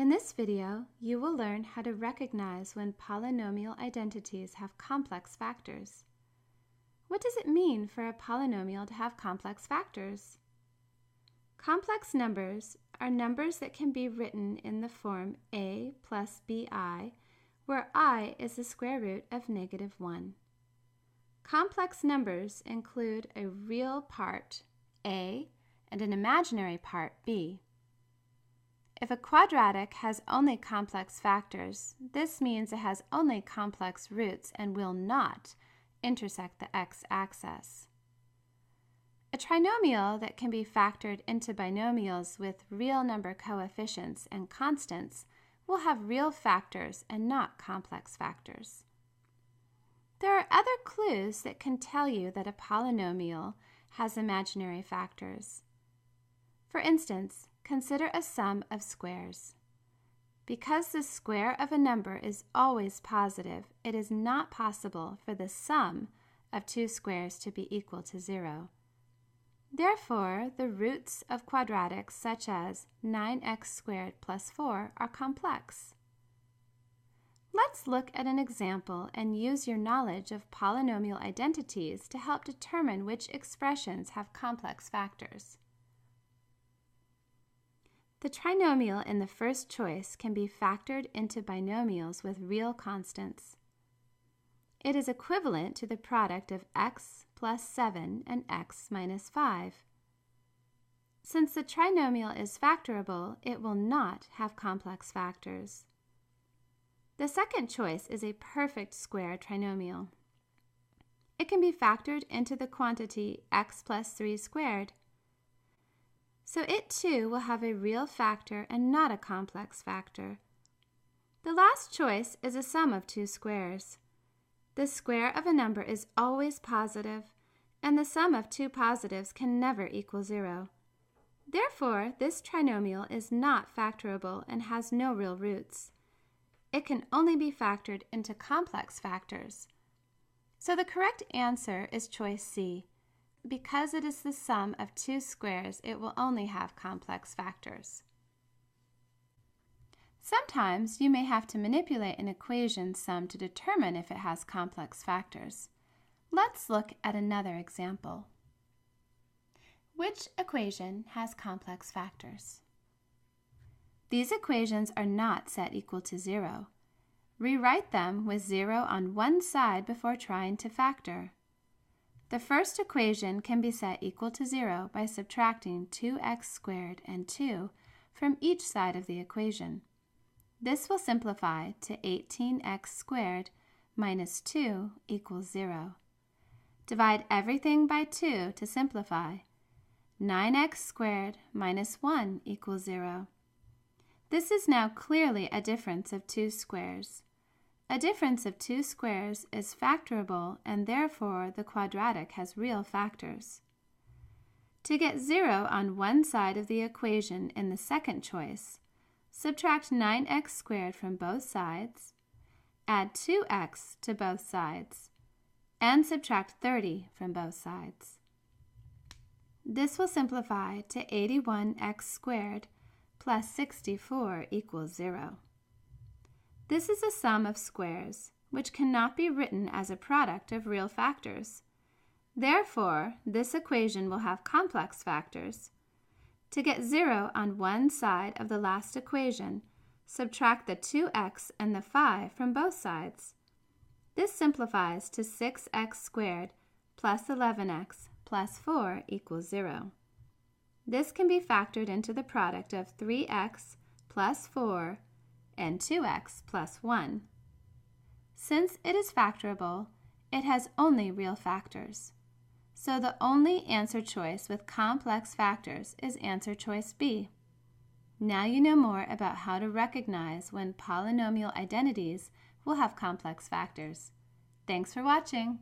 In this video, you will learn how to recognize when polynomial identities have complex factors. What does it mean for a polynomial to have complex factors? Complex numbers are numbers that can be written in the form a plus bi, where I is the square root of -1. Complex numbers include a real part, a, and an imaginary part, b. If a quadratic has only complex factors, this means it has only complex roots and will not intersect the x-axis. A trinomial that can be factored into binomials with real number coefficients and constants will have real factors and not complex factors. There are other clues that can tell you that a polynomial has imaginary factors. For instance, consider a sum of squares. Because the square of a number is always positive, it is not possible for the sum of two squares to be equal to 0. Therefore, the roots of quadratics such as 9x squared plus 4 are complex. Let's look at an example and use your knowledge of polynomial identities to help determine which expressions have complex factors. The trinomial in the first choice can be factored into binomials with real constants. It is equivalent to the product of x plus 7 and x minus 5. Since the trinomial is factorable, it will not have complex factors. The second choice is a perfect square trinomial. It can be factored into the quantity x plus 3 squared. So it too will have a real factor and not a complex factor. The last choice is a sum of two squares. The square of a number is always positive, and the sum of two positives can never equal 0. Therefore, this trinomial is not factorable and has no real roots. It can only be factored into complex factors. So the correct answer is choice C. Because it is the sum of two squares, it will only have complex factors. Sometimes you may have to manipulate an equation sum to determine if it has complex factors. Let's look at another example. Which equation has complex factors? These equations are not set equal to 0. Rewrite them with 0 on one side before trying to factor. The first equation can be set equal to 0 by subtracting 2x squared and 2 from each side of the equation. This will simplify to 18x squared minus 2 equals 0. Divide everything by 2 to simplify. 9x squared minus 1 equals 0. This is now clearly a difference of two squares. A difference of two squares is factorable, and therefore the quadratic has real factors. To get 0 on one side of the equation in the second choice, subtract 9x squared from both sides, add 2x to both sides, and subtract 30 from both sides. This will simplify to 81x squared plus 64 equals 0. This is a sum of squares, which cannot be written as a product of real factors. Therefore, this equation will have complex factors. To get 0 on one side of the last equation, subtract the 2x and the 5 from both sides. This simplifies to 6x squared plus 11x plus 4 equals 0. This can be factored into the product of 3x plus 4 and 2x plus 1. Since it is factorable, it has only real factors. So the only answer choice with complex factors is answer choice B. Now you know more about how to recognize when polynomial identities will have complex factors. Thanks for watching.